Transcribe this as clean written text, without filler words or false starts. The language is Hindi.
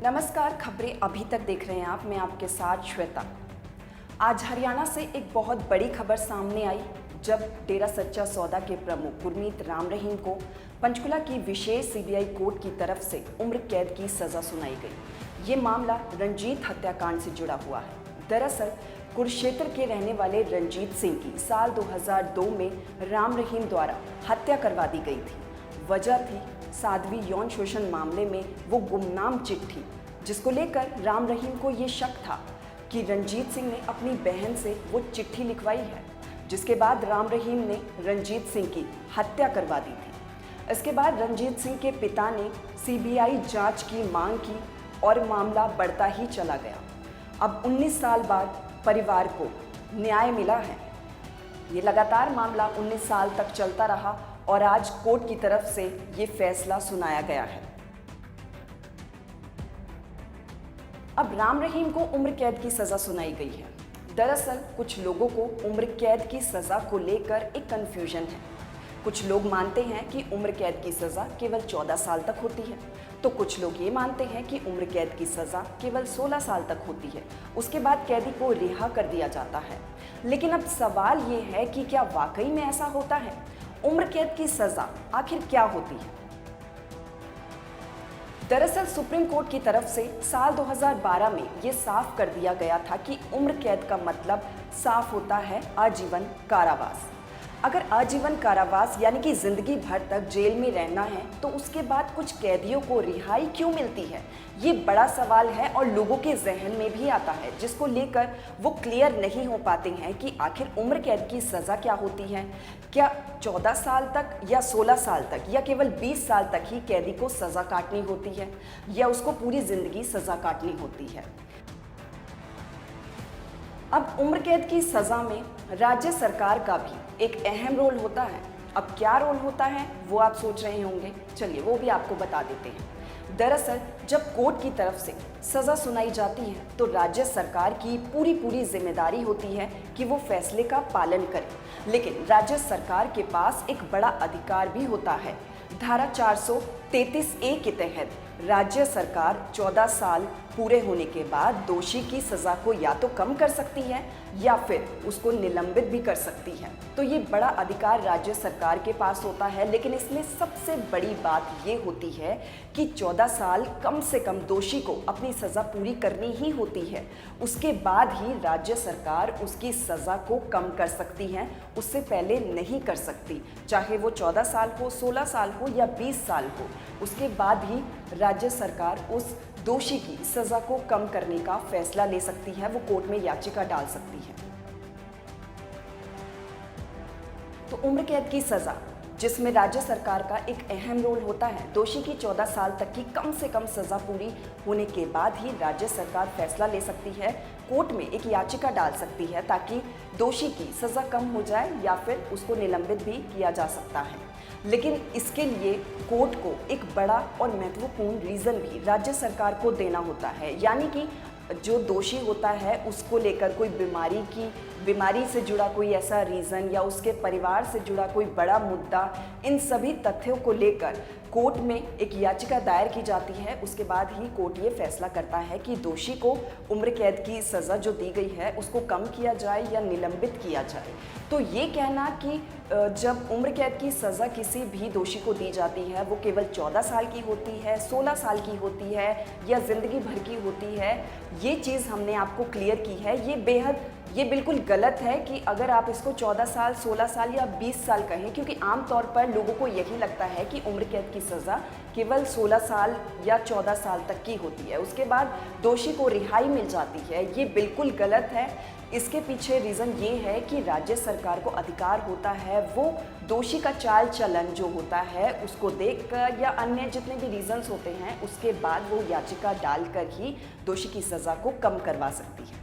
नमस्कार, खबरें अभी तक देख रहे हैं आप। मैं आपके साथ श्वेता। आज हरियाणा से एक बहुत बड़ी खबर सामने आई जब डेरा सच्चा सौदा के प्रमुख गुरमीत राम रहीम को पंचकुला की विशेष सीबीआई कोर्ट की तरफ से उम्र कैद की सजा सुनाई गई। ये मामला रंजीत हत्याकांड से जुड़ा हुआ है। दरअसल कुरुक्षेत्र के रहने वाले रंजीत सिंह की साल 2002 में राम रहीम द्वारा हत्या करवा दी गई थी। वजह थी साध्वी यौन शोषण मामले में वो गुमनाम चिट्ठी, जिसको लेकर राम रहीम को ये शक था कि रंजीत सिंह ने अपनी बहन से वो चिट्ठी लिखवाई है, जिसके बाद राम रहीम ने रंजीत सिंह की हत्या करवा दी थी। इसके बाद रंजीत सिंह के पिता ने सीबीआई जांच की मांग की और मामला बढ़ता ही चला गया। अब 19 साल बाद परिवार को न्याय मिला है। ये लगातार मामला 19 साल तक चलता रहा और आज कोर्ट की तरफ से ये फैसला सुनाया गया है। अब राम रहीम को उम्र कैद की सजा सुनाई गई है। दरअसल कुछ लोगों को उम्र कैद की सजा को लेकर एक कंफ्यूजन है। कुछ लोग मानते हैं कि उम्र कैद की सजा केवल 14 साल तक होती है, तो कुछ लोग ये मानते हैं कि उम्र कैद की सजा केवल 16 साल तक होती है। उसके बाद कैदी को रिहा कर दिया जाता है। लेकिन अब सवाल ये है कि क्या वाकई में ऐसा होता है? उम्र कैद की सजा आखिर क्या होती है? दरअसल सुप्रीम कोर्ट की तरफ से साल 2012 में ये साफ कर दिया गया था कि उम्र कैद का मतलब साफ होता है आजीवन कारावास। अगर आजीवन कारावास यानी कि जिंदगी भर तक जेल में रहना है, तो उसके बाद कुछ कैदियों को रिहाई क्यों मिलती है? ये बड़ा सवाल है और लोगों के जहन में भी आता है, जिसको लेकर वो क्लियर नहीं हो पाते हैं कि आखिर उम्र कैद की सज़ा क्या होती है। क्या 14 साल तक या 16 साल तक या केवल 20 साल तक ही कैदी को सज़ा काटनी होती है, या उसको पूरी ज़िंदगी सज़ा काटनी होती है? अब उम्र कैद की सज़ा में राज्य सरकार का भी एक अहम रोल होता है। अब क्या रोल होता है वो आप सोच रहे होंगे, चलिए वो भी आपको बता देते हैं। दरअसल जब कोर्ट की तरफ से सज़ा सुनाई जाती है तो राज्य सरकार की पूरी जिम्मेदारी होती है कि वो फैसले का पालन करे। लेकिन राज्य सरकार के पास एक बड़ा अधिकार भी होता है। धारा 433A के तहत राज्य सरकार 14 साल पूरे होने के बाद दोषी की सज़ा को या तो कम कर सकती है या फिर उसको निलंबित भी कर सकती है। तो ये बड़ा अधिकार राज्य सरकार के पास होता है। लेकिन इसमें सबसे बड़ी बात ये होती है कि 14 साल कम से कम दोषी को अपनी सज़ा पूरी करनी ही होती है। उसके बाद ही राज्य सरकार उसकी सज़ा को कम कर सकती है, उससे पहले नहीं कर सकती। चाहे वो 14 साल हो, 16 साल हो या 20 साल हो, उसके बाद ही राज्य सरकार उस दोषी की सज़ा को कम करने का फैसला ले सकती है। वो कोर्ट में याचिका डाल सकती है। तो उम्र कैद की सज़ा, जिसमें राज्य सरकार का एक अहम रोल होता है, दोषी की 14 साल तक की कम से कम सज़ा पूरी होने के बाद ही राज्य सरकार फैसला ले सकती है, कोर्ट में एक याचिका डाल सकती है ताकि दोषी की सज़ा कम हो जाए या फिर उसको निलंबित भी किया जा सकता है। लेकिन इसके लिए कोर्ट को एक बड़ा और महत्वपूर्ण रीज़न भी राज्य सरकार को देना होता है, यानी कि जो दोषी होता है उसको लेकर कोई बीमारी से जुड़ा कोई ऐसा रीज़न या उसके परिवार से जुड़ा कोई बड़ा मुद्दा, इन सभी तथ्यों को लेकर कोर्ट में एक याचिका दायर की जाती है। उसके बाद ही कोर्ट ये फैसला करता है कि दोषी को उम्र कैद की सज़ा जो दी गई है उसको कम किया जाए या निलंबित किया जाए। तो ये कहना कि जब उम्र कैद की सज़ा किसी भी दोषी को दी जाती है वो केवल 14 साल की होती है, 16 साल की होती है या ज़िंदगी भर की होती है, ये चीज़ हमने आपको क्लियर की है। ये बिल्कुल गलत है कि अगर आप इसको 14 साल, 16 साल या 20 साल कहें, क्योंकि आमतौर पर लोगों को यही लगता है कि उम्र कैद की सज़ा केवल 16 साल या 14 साल तक की होती है, उसके बाद दोषी को रिहाई मिल जाती है। ये बिल्कुल गलत है। इसके पीछे रीज़न ये है कि राज्य सरकार को अधिकार होता है वो दोषी का चाल चलन जो होता है उसको देखकर या अन्य जितने भी रीज़न्स होते हैं उसके बाद वो याचिका डालकर ही दोषी की सज़ा को कम करवा सकती है।